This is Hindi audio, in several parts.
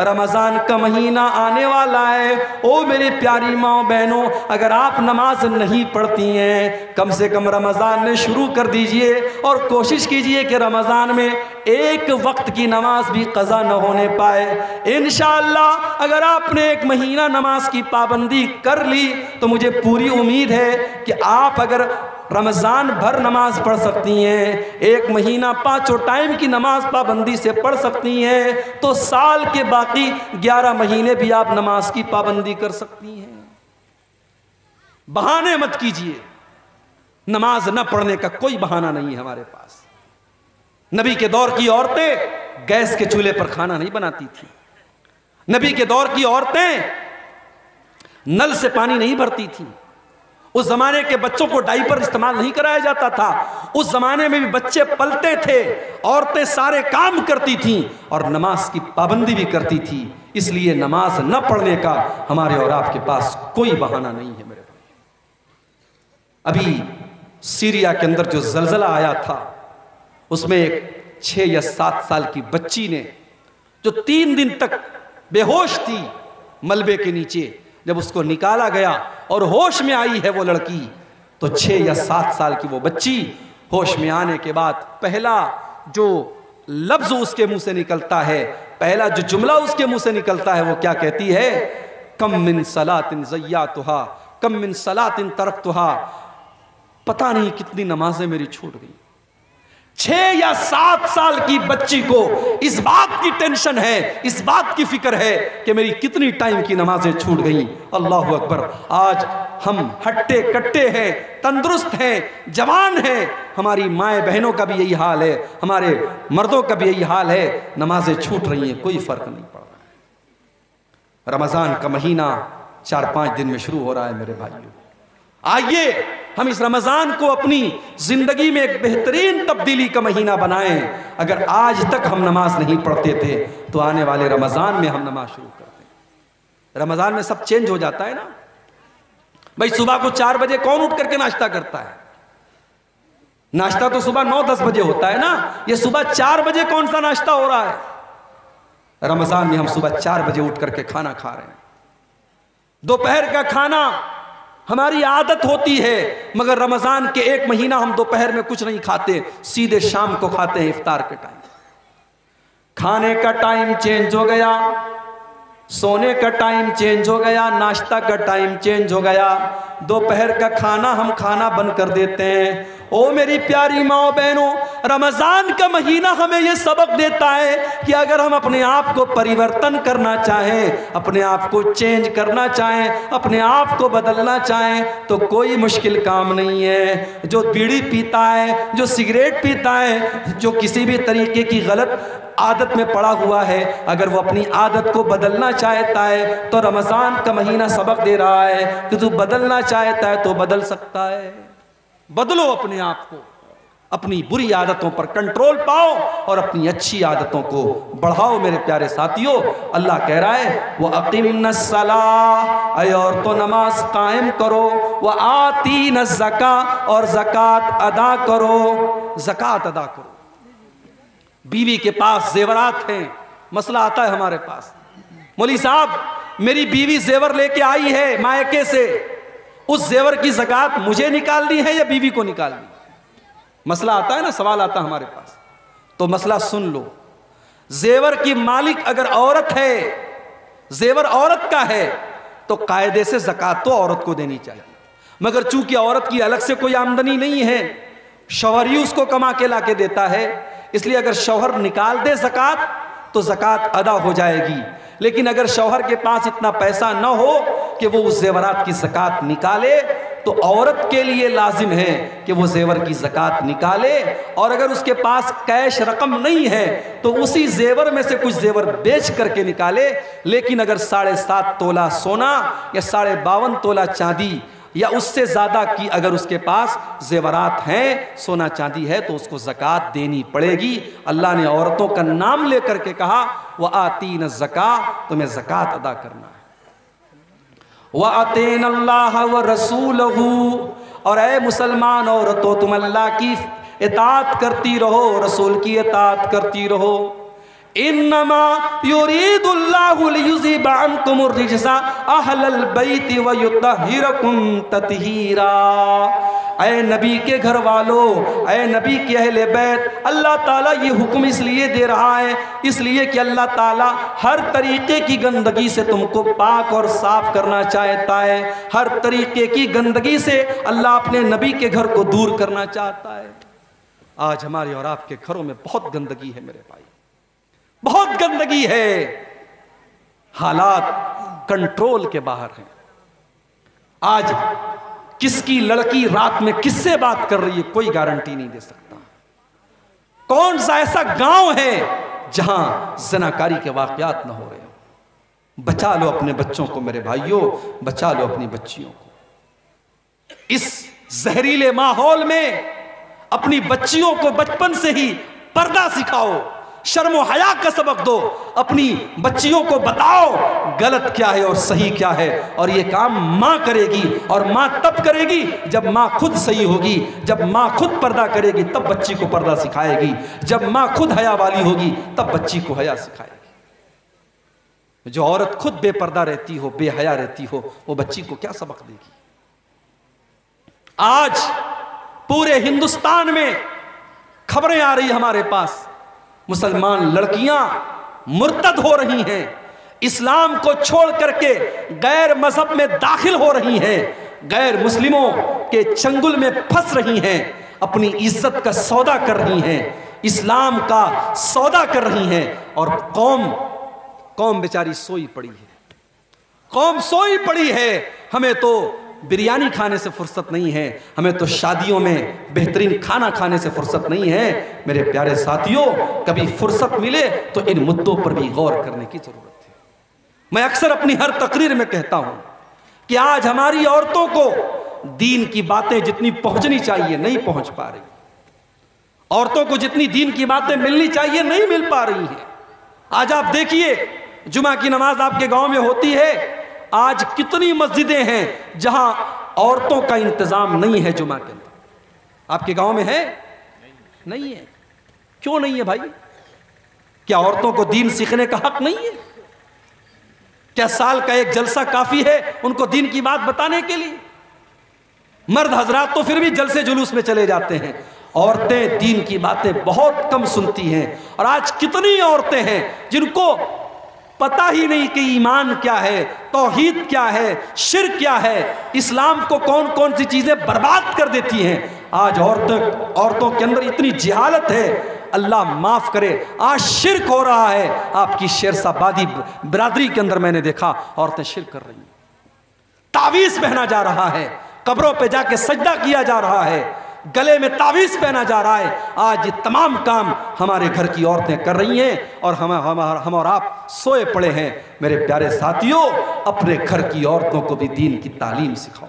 रमज़ान का महीना आने वाला है। ओ मेरी प्यारी माँ बहनों, अगर आप नमाज नहीं पढ़ती हैं, कम से कम रमज़ान में शुरू कर दीजिए और कोशिश कीजिए कि रमज़ान में एक वक्त की नमाज भी क़ज़ा न होने पाए। इंशाअल्लाह अगर आपने एक महीना नमाज की पाबंदी कर ली तो मुझे पूरी उम्मीद है कि आप अगर रमज़ान भर नमाज पढ़ सकती हैं, एक महीना 5 टाइम की नमाज पाबंदी से पढ़ सकती हैं, तो साल के बाकी 11 महीने भी आप नमाज की पाबंदी कर सकती हैं। बहाने मत कीजिए, नमाज न पढ़ने का कोई बहाना नहीं है हमारे पास। नबी के दौर की औरतें गैस के चूल्हे पर खाना नहीं बनाती थी। नबी के दौर की औरतें नल से पानी नहीं भरती थी। उस जमाने के बच्चों को डायपर इस्तेमाल नहीं कराया जाता था। उस जमाने में भी बच्चे पलते थे, औरतें सारे काम करती थीं और नमाज की पाबंदी भी करती थी। इसलिए नमाज न पढ़ने का हमारे और आपके पास कोई बहाना नहीं है मेरे भाई। अभी सीरिया के अंदर जो जलजला आया था, उसमें एक 6 या 7 साल की बच्ची ने, जो 3 दिन तक बेहोश थी मलबे के नीचे, जब उसको निकाला गया और होश में आई है वो लड़की, तो 6 या 7 साल की वो बच्ची होश में आने के बाद पहला जो लफ्ज उसके मुंह से निकलता है, पहला जो जुमला उसके मुंह से निकलता है, वो क्या कहती है? कम मिन सलातिन ज़य्यातुहा, कम मिन सलातिन तरक्तुहा। पता नहीं कितनी नमाजें मेरी छूट गई। 6 या 7 साल की बच्ची को इस बात की टेंशन है, इस बात की फिक्र है कि मेरी कितनी टाइम की नमाजें छूट गई। अल्लाह अकबर। आज हम हट्टे कट्टे हैं, तंदुरुस्त हैं, जवान हैं, हमारी माए बहनों का भी यही हाल है, हमारे मर्दों का भी यही हाल है, नमाजें छूट रही हैं, कोई फर्क नहीं पड़ रहा है। रमज़ान का महीना 4-5 दिन में शुरू हो रहा है मेरे भाइयों। आइए हम इस रमज़ान को अपनी ज़िंदगी में एक बेहतरीन तब्दीली का महीना बनाएं। अगर आज तक हम नमाज नहीं पढ़ते थे तो आने वाले रमज़ान में हम नमाज शुरू करते हैं। रमज़ान में सब चेंज हो जाता है ना भाई। सुबह को 4 बजे कौन उठ करके नाश्ता करता है? नाश्ता तो सुबह 9-10 बजे होता है ना। ये सुबह 4 बजे कौन सा नाश्ता हो रहा है? रमज़ान में हम सुबह 4 बजे उठ करके खाना खा रहे हैं। दोपहर का खाना हमारी आदत होती है, मगर रमज़ान के 1 महीना हम दोपहर में कुछ नहीं खाते, सीधे शाम को खाते हैं इफ्तार के टाइम। खाने का टाइम चेंज हो गया, सोने का टाइम चेंज हो गया, नाश्ता का टाइम चेंज हो गया, दोपहर का खाना हम खाना बंद कर देते हैं। ओ मेरी प्यारी माँ बहनों, रमज़ान का महीना हमें ये सबक देता है कि अगर हम अपने आप को परिवर्तन करना चाहें, अपने आप को चेंज करना चाहें, अपने आप को बदलना चाहें, तो कोई मुश्किल काम नहीं है। जो बीड़ी पीता है, जो सिगरेट पीता है, जो किसी भी तरीके की गलत आदत में पड़ा हुआ है, अगर वो अपनी आदत को बदलना चाहता है तो रमज़ान का महीना सबक दे रहा है कि तू बदलना चाहता है तो बदल सकता है। बदलो अपने आप को, अपनी बुरी आदतों पर कंट्रोल पाओ और अपनी अच्छी आदतों को बढ़ाओ। मेरे प्यारे साथियों, अल्लाह कह रहा है वह अक़ीमुन्नस्सलाह, और तो नमाज कायम करो, वह आतीन ज़का, और ज़कात अदा करो, ज़कात अदा करो। बीवी के पास जेवरात हैं, मसला आता है हमारे पास, मौली साहब मेरी बीवी जेवर लेके आई है मायके से, उस जेवर की ज़कात मुझे निकालनी है या बीवी को निकालनी? मसला आता है ना, सवाल आता है हमारे पास। तो मसला सुन लो, जेवर की मालिक अगर औरत है, जेवर औरत का है, तो कायदे से ज़कात तो औरत को देनी चाहिए, मगर चूंकि औरत की अलग से कोई आमदनी नहीं है, शौहर ही उसको कमा के ला के देता है, इसलिए अगर शौहर निकाल दे ज़कात तो ज़कात अदा हो जाएगी। लेकिन अगर शौहर के पास इतना पैसा न हो कि वो उस जेवरात की ज़कात निकाले, तो औरत के लिए लाजिम है कि वो जेवर की ज़कात निकाले। और अगर उसके पास कैश रकम नहीं है तो उसी जेवर में से कुछ जेवर बेच करके निकाले। लेकिन अगर 7.5 तोला सोना या 52.5 तोला चांदी या उससे ज़्यादा की अगर उसके पास जेवरात हैं, सोना चांदी है, तो उसको ज़कात देनी पड़ेगी। अल्लाह ने औरतों का नाम लेकर के कहा वह आतीन ज़का, तुम्हें ज़कात अदा करना है। वह अतीन अल्लाह व रसूलहू, और ऐ मुसलमान औरतों तुम अल्लाह की इताअत करती रहो, रसूल की इताअत करती रहो। इन्नमा युरीदुल्लाहु लियुज़िबा अन्कुमुर रिजसा अहलल बैति व युतहिरकुम ततहीरा। ऐ नबी के घर वालों, ऐ नबी के अहले बैत, अल्लाह ताला ये हुक्म इसलिए दे रहा है, इसलिए कि अल्लाह ताला हर तरीके की गंदगी से तुमको पाक और साफ करना चाहता है। हर तरीके की गंदगी से अल्लाह अपने नबी के घर को दूर करना चाहता है। आज हमारे और आपके घरों में बहुत गंदगी है मेरे भाई, बहुत गंदगी है। हालात कंट्रोल के बाहर हैं। आज किसकी लड़की रात में किससे बात कर रही है कोई गारंटी नहीं दे सकता। कौन सा ऐसा गांव है जहां ज़नाकारी के वाकयात न हो रहे हो। बचा लो अपने बच्चों को मेरे भाइयों, बचा लो अपनी बच्चियों को। इस जहरीले माहौल में अपनी बच्चियों को बचपन से ही पर्दा सिखाओ, शर्म और हया का सबक दो। अपनी बच्चियों को बताओ गलत क्या है और सही क्या है। और ये काम माँ करेगी, और माँ तब करेगी जब माँ खुद सही होगी। जब माँ खुद पर्दा करेगी तब बच्ची को पर्दा सिखाएगी। जब माँ खुद हया वाली होगी तब बच्ची को हया सिखाएगी। जो औरत खुद बेपर्दा रहती हो, बेहया रहती हो, वो बच्ची को क्या सबक देगी। आज पूरे हिंदुस्तान में खबरें आ रही हमारे पास, मुसलमान लड़कियां मुर्तद हो रही हैं, इस्लाम को छोड़ करके गैर मजहब में दाखिल हो रही हैं, गैर मुस्लिमों के चंगुल में फंस रही हैं, अपनी इज्जत का सौदा कर रही हैं, इस्लाम का सौदा कर रही हैं। और कौम बेचारी सोई पड़ी है, कौम सोई पड़ी है। हमें तो बिरयानी खाने से फुर्सत नहीं है, हमें तो शादियों में बेहतरीन खाना खाने से फुर्सत नहीं है। मेरे प्यारे साथियों, कभी फुर्सत मिले तो इन मुद्दों पर भी गौर करने की जरूरत है। मैं अक्सर अपनी हर तकरीर में कहता हूं कि आज हमारी औरतों को दीन की बातें जितनी पहुंचनी चाहिए नहीं पहुंच पा रही, औरतों को जितनी दीन की बातें मिलनी चाहिए नहीं मिल पा रही हैं। आज आप देखिए, जुमा की नमाज आपके गांव में होती है, आज कितनी मस्जिदें हैं जहां औरतों का इंतजाम नहीं है जुमा के अंदर। आपके गांव में है? नहीं है। क्यों नहीं है भाई? क्या औरतों को दीन सीखने का हक नहीं है? क्या साल का एक जलसा काफी है उनको दीन की बात बताने के लिए? मर्द हजरात तो फिर भी जलसे जुलूस में चले जाते हैं, औरतें दीन की बातें बहुत कम सुनती हैं। और आज कितनी औरतें हैं जिनको पता ही नहीं कि ईमान क्या है, तौहीद क्या है, शिर्क क्या है, इस्लाम को कौन कौन सी चीजें बर्बाद कर देती हैं। आज औरतों के अंदर इतनी जहालत है, अल्लाह माफ करे। आज शिर्क हो रहा है। आपकी शेरशाबादी बिरादरी के अंदर मैंने देखा औरतें शिर्क कर रही हैं, तावीज़ पहना जा रहा है, कब्रों पे जाके सजदा किया जा रहा है, गले में तावीज़ पहना जा रहा है। आज ये तमाम काम हमारे घर की औरतें कर रही हैं और हम और आप सोए पड़े हैं। मेरे प्यारे साथियों, अपने घर की औरतों को भी दीन की तालीम सिखाओ।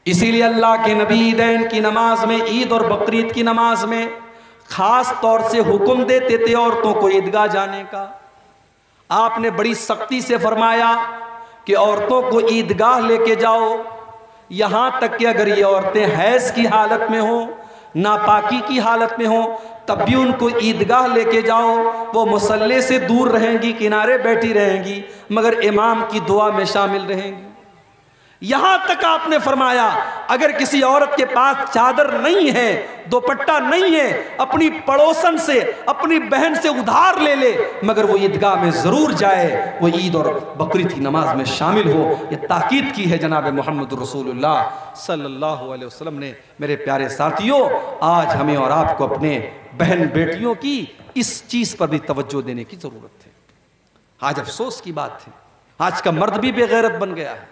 इसीलिए अल्लाह के नबी ईदैन की नमाज में, ईद और बकरीद की नमाज में खास तौर से हुक्म देते थे औरतों को ईदगाह जाने का। आपने बड़ी सख्ती से फरमाया कि औरतों को ईदगाह लेके जाओ, यहाँ तक कि अगर ये औरतें हैज़ की हालत में हो, नापाकी की हालत में हो, तब भी उनको ईदगाह लेके जाओ। वो मुसल्ले से दूर रहेंगी, किनारे बैठी रहेंगी, मगर इमाम की दुआ में शामिल रहेंगी। यहाँ तक आपने फरमाया अगर किसी औरत के पास चादर नहीं है, दुपट्टा नहीं है, अपनी पड़ोसन से, अपनी बहन से उधार ले ले, मगर वो ईदगाह में ज़रूर जाए, वो ईद और बकरीद की नमाज में शामिल हो। ये ताकीद की है जनाब मोहम्मद रसूलुल्लाह सल्लल्लाहु अलैहि वसल्लम ने। मेरे प्यारे साथियों, आज हमें और आपको अपने बहन बेटियों की इस चीज़ पर भी तवज्जो देने की ज़रूरत है। आज अफसोस की बात है, आज का मर्द भी बेगैरत बन गया है।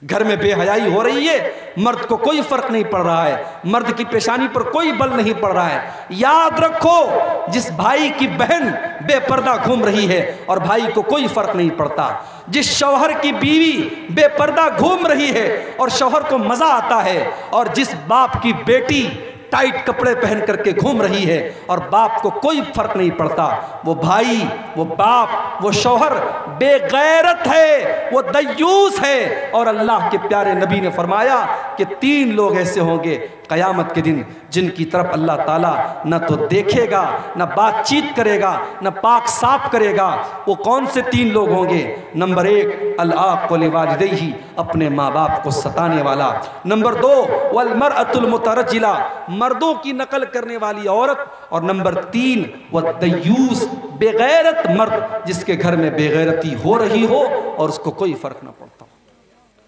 घर में बेहयाई हो रही है, मर्द को कोई फर्क नहीं पड़ रहा है, मर्द की पेशानी पर कोई बल नहीं पड़ रहा है। याद रखो, जिस भाई की बहन बेपर्दा घूम रही है और भाई को कोई फर्क नहीं पड़ता, जिस शौहर की बीवी बेपर्दा घूम रही है और शौहर को मजा आता है, और जिस बाप की बेटी टाइट कपड़े पहन करके घूम रही है और बाप को कोई फर्क नहीं पड़ता, वो भाई, वो बाप, वो शौहर बेगैरत है, वो दयूस है। और अल्लाह के प्यारे नबी ने फरमाया कि 3 लोग ऐसे होंगे क़यामत के दिन जिनकी तरफ अल्लाह ताला न तो देखेगा, न बातचीत करेगा, न पाक साफ करेगा। वो कौन से 3 लोग होंगे? नंबर 1 अल-आक़ लिवालिदैहि, अपने माँ बाप को सताने वाला। नंबर 2 वल-मरअतुल मुतरज्जिला, मर्दों की नकल करने वाली औरत। और नंबर 3 वद्दय्यूस, बेगैरत मर्द, जिसके घर में बेगैरती हो रही हो और उसको कोई फर्क ना पड़ता।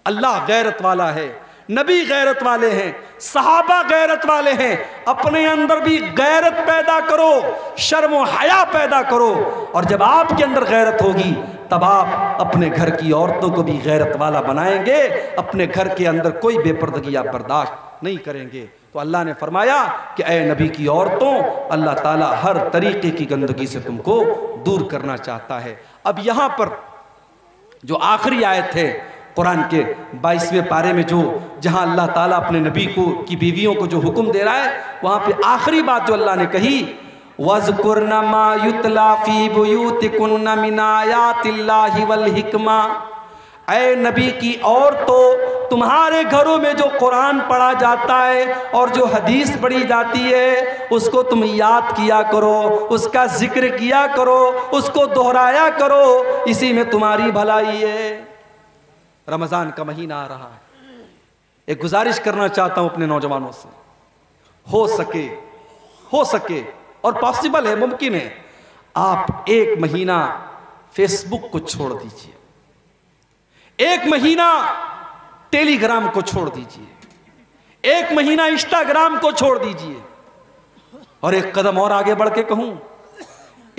अल्लाह गैरत वाला है, नबी गैरत वाले हैं, सहाबा गैरत वाले हैं। अपने अंदर भी गैरत पैदा करो, शर्म व हया पैदा करो। और जब आपके अंदर गैरत होगी तब आप अपने घर की औरतों को भी गैरत वाला बनाएंगे। अपने घर के अंदर कोई बेपर्दगी आप बर्दाश्त नहीं करेंगे। तो अल्लाह ने फरमाया कि ए नबी की औरतों, अल्लाह ताला हर तरीके की गंदगी से तुमको दूर करना चाहता है। अब यहाँ पर जो आखिरी आयत है कुरान के 22वें पारे में, जो जहाँ अल्लाह ताला अपने नबी को की बीवियों को जो हुक्म दे रहा है, वहाँ पे आखिरी बात जो अल्लाह ने कही, वज़कुरना मा युतला फी बुयूतिकुन्ना मिन आयातिल्लाहि वल हिकमा। ऐ नबी की औरतों, तुम्हारे घरों में जो कुरान पढ़ा जाता है और जो हदीस पढ़ी जाती है उसको तुम याद किया करो, उसका जिक्र किया करो, उसको दोहराया करो, इसी में तुम्हारी भलाई है। रमज़ान का महीना आ रहा है। एक गुजारिश करना चाहता हूं अपने नौजवानों से, हो सके और पॉसिबल है, मुमकिन है, आप 1 महीना फेसबुक को छोड़ दीजिए, 1 महीना टेलीग्राम को छोड़ दीजिए, 1 महीना इंस्टाग्राम को छोड़ दीजिए, और एक कदम और आगे बढ़ के कहूं,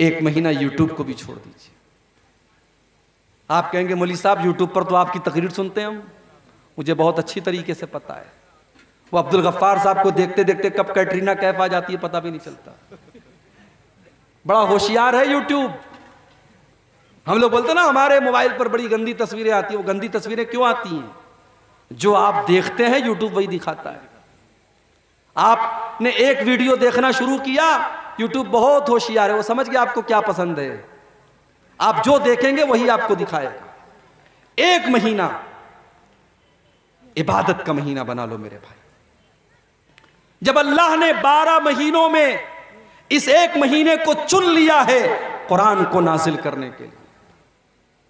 1 महीना यूट्यूब को भी छोड़ दीजिए। आप कहेंगे मौलवी साहब यूट्यूब पर तो आपकी तकरीर सुनते हैं हम, मुझे बहुत अच्छी तरीके से पता है। वो अब्दुल गफ्फार साहब को देखते देखते कब कैटरीना कैफ आ जाती है पता भी नहीं चलता। बड़ा होशियार है यूट्यूब। हम लोग बोलते ना हमारे मोबाइल पर बड़ी गंदी तस्वीरें आती हैं। वो गंदी तस्वीरें क्यों आती हैं? जो आप देखते हैं यूट्यूब वही दिखाता है। आपने एक वीडियो देखना शुरू किया, यूट्यूब बहुत होशियार है, वो समझ गया आपको क्या पसंद है, आप जो देखेंगे वही आपको दिखाएगा। 1 महीना इबादत का महीना बना लो मेरे भाई। जब अल्लाह ने 12 महीनों में इस 1 महीने को चुन लिया है कुरान को नाजिल करने के लिए,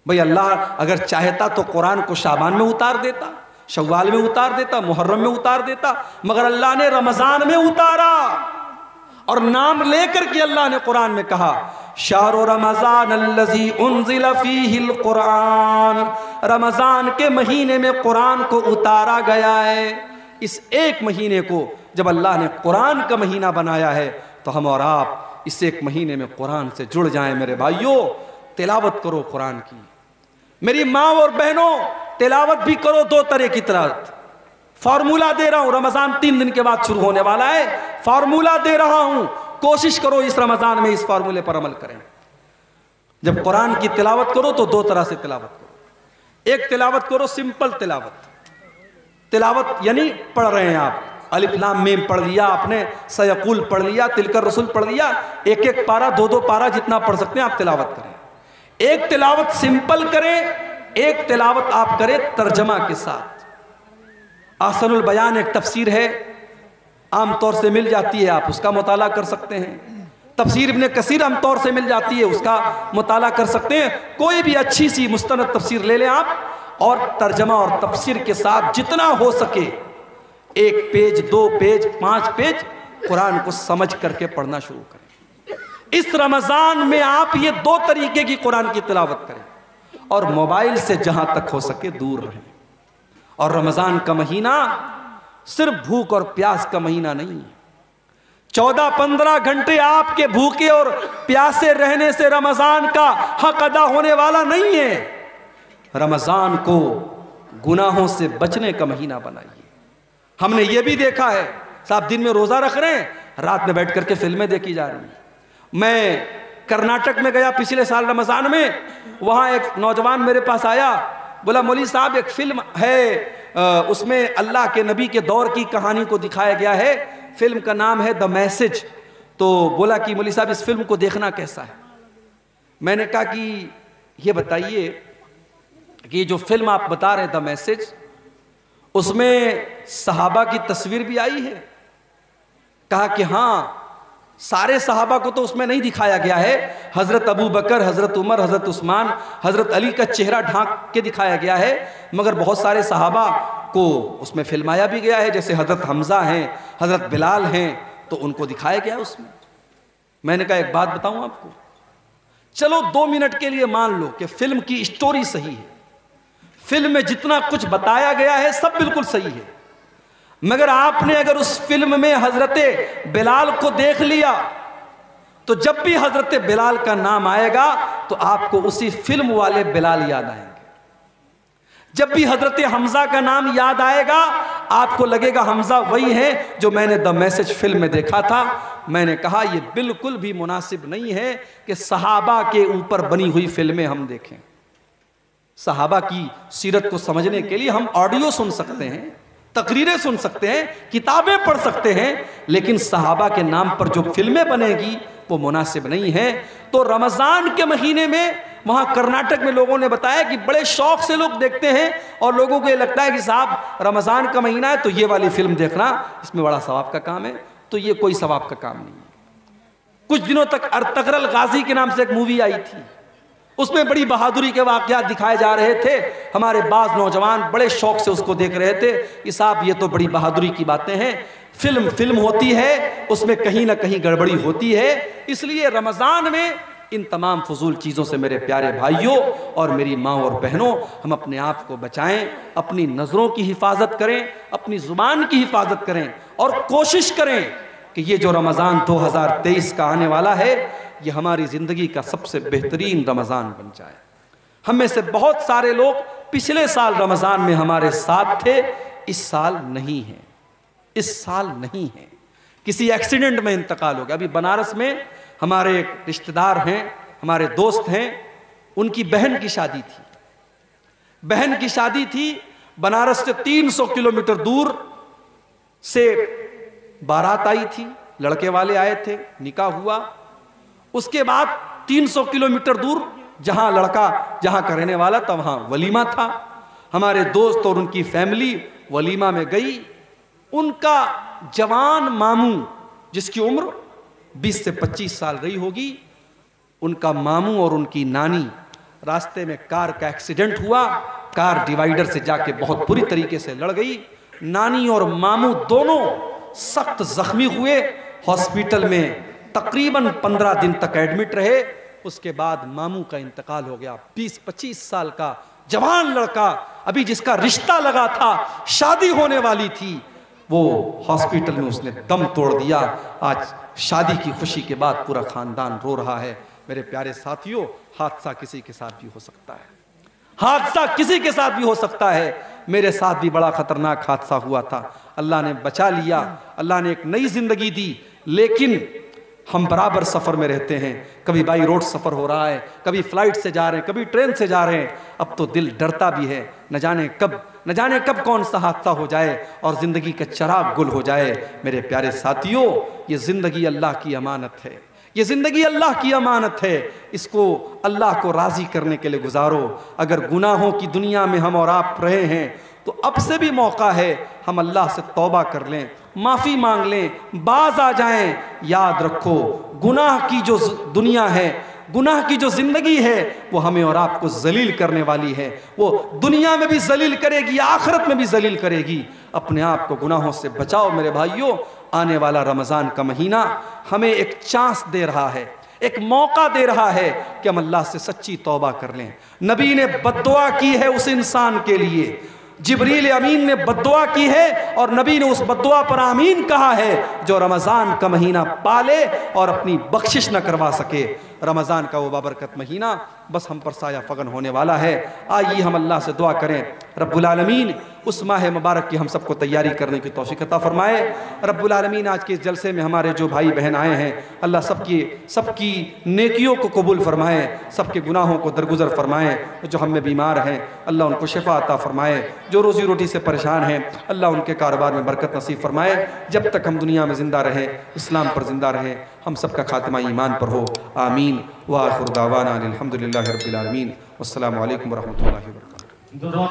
भाई अल्लाह अगर चाहता तो कुरान को शाबान में उतार देता, शव्वाल में उतार देता, मुहर्रम में उतार देता, मगर अल्लाह ने रमजान में उतारा। और नाम लेकर के अल्लाह ने कुरान में कहा, शाहरु रमजान अल्लज़ी उन्ज़िला फ़ीहिल कुरान, रमजान के महीने में कुरान को उतारा गया है। इस 1 महीने को जब अल्लाह ने कुरान का महीना बनाया है तो हम और आप इस 1 महीने में कुरान से जुड़ जाएं। मेरे भाइयों, तिलावत करो कुरान की। मेरी माँ और बहनों, तिलावत भी करो 2 तरह की तिलावत। फार्मूला दे रहा हूं, रमजान 3 दिन के बाद शुरू होने वाला है, फार्मूला दे रहा हूं, कोशिश करो इस रमजान में इस फार्मूले पर अमल करें। जब कुरान की तिलावत करो तो 2 तरह से तिलावत करो। एक तिलावत करो सिंपल तिलावत यानी पढ़ रहे हैं आप, अलिफ लाम मीम पढ़ लिया आपने, सयकुल पढ़ लिया, तिलकर रसूल पढ़ लिया, 1-1 पारा 2-2 पारा जितना पढ़ सकते हैं आप तिलावत करें। एक तिलावत सिंपल करें, एक तिलावत आप करें तर्जमा के साथ। आसनुल बयान एक तफसीर है, आमतौर से मिल जाती है, आप उसका मुताला कर सकते हैं। तफसीर इब्ने कसीर आमतौर से मिल जाती है, उसका मुताला कर सकते हैं। कोई भी अच्छी सी मुस्तनद तफसीर ले लें आप, और तर्जमा और तफसीर के साथ जितना हो सके 1 पेज 2 पेज 5 पेज कुरान को समझ करके पढ़ना शुरू करें। इस रमज़ान में आप ये 2 तरीके की कुरान की तिलावत करें, और मोबाइल से जहां तक हो सके दूर रहें। और रमज़ान का महीना सिर्फ भूख और प्यास का महीना नहीं है। 14-15 घंटे आपके भूखे और प्यासे रहने से रमज़ान का हक अदा होने वाला नहीं है। रमज़ान को गुनाहों से बचने का महीना बनाइए। हमने ये भी देखा है, साहब दिन में रोज़ा रख रहे हैं, रात में बैठ करके फिल्में देखी जा रही हैं। मैं कर्नाटक में गया पिछले साल रमज़ान में, वहाँ एक नौजवान मेरे पास आया, बोला मौलवी साहब एक फिल्म है, उसमें अल्लाह के नबी के दौर की कहानी को दिखाया गया है, फिल्म का नाम है द मैसेज। तो बोला कि मौलवी साहब इस फिल्म को देखना कैसा है। मैंने कहा कि ये बताइए कि जो फिल्म आप बता रहे हैं द मैसेज, उसमें सहाबा की तस्वीर भी आई है। कहा कि हाँ, सारे सहाबा को तो उसमें नहीं दिखाया गया है, हज़रत अबू बकर, हज़रत उमर, हज़रत उस्मान, हज़रत अली का चेहरा ढांक के दिखाया गया है, मगर बहुत सारे सहाबा को उसमें फिल्माया भी गया है, जैसे हज़रत हमज़ा हैं, हज़रत बिलाल हैं, तो उनको दिखाया गया उसमें। मैंने कहा एक बात बताऊं आपको, चलो 2 मिनट के लिए मान लो कि फिल्म की स्टोरी सही है, फिल्म में जितना कुछ बताया गया है सब बिल्कुल सही है, मगर आपने अगर उस फिल्म में हजरत बिलाल को देख लिया तो जब भी हजरत बिलाल का नाम आएगा तो आपको उसी फिल्म वाले बिलाल याद आएंगे। जब भी हजरत हमजा का नाम याद आएगा आपको लगेगा हमजा वही है जो मैंने द मैसेज फिल्म में देखा था। मैंने कहा यह बिल्कुल भी मुनासिब नहीं है कि सहाबा के ऊपर बनी हुई फिल्में हम देखें। सहाबा की सीरत को समझने के लिए हम ऑडियो सुन सकते हैं, तकरीरें सुन सकते हैं, किताबें पढ़ सकते हैं, लेकिन सहाबा के नाम पर जो फिल्में बनेगी वो मुनासिब नहीं है। तो रमज़ान के महीने में वहाँ कर्नाटक में लोगों ने बताया कि बड़े शौक से लोग देखते हैं और लोगों को ये लगता है कि साहब रमज़ान का महीना है तो ये वाली फिल्म देखना, इसमें बड़ा सवाब का काम है। तो ये कोई सवाब का काम नहीं है। कुछ दिनों तक अर्तगरल गाजी के नाम से एक मूवी आई थी, उसमें बड़ी बहादुरी के वाक़यात दिखाए जा रहे थे। हमारे बाज़ नौजवान बड़े शौक से उसको देख रहे थे कि साहब ये तो बड़ी बहादुरी की बातें हैं। फिल्म होती है, उसमें कहीं ना कहीं गड़बड़ी होती है। इसलिए रमज़ान में इन तमाम फजूल चीज़ों से मेरे प्यारे भाइयों और मेरी माँ और बहनों, हम अपने आप को बचाएं, अपनी नज़रों की हिफाजत करें, अपनी ज़ुबान की हिफाजत करें और कोशिश करें कि ये जो रमज़ान 2023 का आने वाला है ये हमारी ज़िंदगी का सबसे बेहतरीन रमज़ान बन जाए। हम में से बहुत सारे लोग पिछले साल रमज़ान में हमारे साथ थे, इस साल नहीं हैं, इस साल नहीं हैं, किसी एक्सीडेंट में इंतकाल हो गया। अभी बनारस में हमारे एक रिश्तेदार हैं, हमारे दोस्त हैं, उनकी बहन की शादी थी। बहन की शादी थी, बनारस से 300 किलोमीटर दूर से बारात आई थी, लड़के वाले आए थे, निकाह हुआ। उसके बाद 300 किलोमीटर दूर जहां लड़का जहां का रहने वाला था वहां वलीमा था। हमारे दोस्त और उनकी फैमिली वलीमा में गई। उनका जवान मामू जिसकी उम्र 20 से 25 साल रही होगी, उनका मामू और उनकी नानी, रास्ते में कार का एक्सीडेंट हुआ। कार डिवाइडर से जाके बहुत बुरी तरीके से लड़ गई। नानी और मामू दोनों सख्त जख्मी हुए, हॉस्पिटल में तकरीबन 15 दिन तक एडमिट रहे। उसके बाद मामू का इंतकाल हो गया। 20-25 साल का जवान लड़का, अभी जिसका रिश्ता लगा था, शादी होने वाली थी, वो हॉस्पिटल में उसने दम तोड़ दिया। आज शादी की खुशी के बाद पूरा खानदान रो रहा है। मेरे प्यारे साथियों, हादसा किसी के साथ भी हो सकता है, हादसा किसी के साथ भी हो सकता है। मेरे साथ भी बड़ा खतरनाक हादसा हुआ था, अल्लाह ने बचा लिया, अल्लाह ने एक नई जिंदगी दी। लेकिन हम बराबर सफ़र में रहते हैं, कभी बाई रोड सफ़र हो रहा है, कभी फ्लाइट से जा रहे हैं, कभी ट्रेन से जा रहे हैं। अब तो दिल डरता भी है, न जाने कब कौन सा हादसा हो जाए और ज़िंदगी का चिराग गुल हो जाए। मेरे प्यारे साथियों, ये ज़िंदगी अल्लाह की अमानत है, ये ज़िंदगी अल्लाह की अमानत है। इसको अल्लाह को राज़ी करने के लिए गुजारो। अगर गुनाहों की दुनिया में हम और आप रहे हैं तो अब से भी मौका है हम अल्लाह से तौबा कर लें, माफ़ी मांग लें, बाज आ जाएं। याद रखो, गुनाह की जो दुनिया है, गुनाह की जो ज़िंदगी है, वो हमें और आपको जलील करने वाली है। वो दुनिया में भी जलील करेगी, आखिरत में भी जलील करेगी। अपने आप को गुनाहों से बचाओ मेरे भाइयों। आने वाला रमज़ान का महीना हमें एक चांस दे रहा है, एक मौका दे रहा है कि हम अल्लाह से सच्ची तौबा कर लें। नबी ने बद्दुआ की है उस इंसान के लिए, जिब्रील अमीन ने बद्दुआ की है और नबी ने उस बद्दुआ पर आमीन कहा है जो रमज़ान का महीना पाले और अपनी बख्शिश न करवा सके। रमज़ान का वो बाबरकत महीना बस हम पर साया फगन होने वाला है। आइए हम अल्लाह से दुआ करें, रब्बुल आलमीन उस माह मुबारक की हम सबको तैयारी करने की तौफीक अता फरमाए। रब्बुल आलमीन आज के इस जलसे में हमारे जो भाई बहन आए हैं, अल्लाह सबकी नेकियों को कबूल फरमाए, सबके गुनाहों को दरगुजर फरमाए। जो हम में बीमार हैं अल्लाह उनको शिफा अता फरमाए, जो रोज़ी रोटी से परेशान हैं अल्लाह उनके कारोबार में बरकत नसीब फरमाए। जब तक हम दुनिया में ज़िंदा रहें, इस्लाम पर ज़िंदा रहें, हम सबका खात्मा ईमान पर हो। आमीन। व आखिर दावाना अल्हम्दुलिल्लाहि रब्बिल आलमीन। अस्सलामु अलैकुम व रहमतुल्लाहि व बरकातुहू।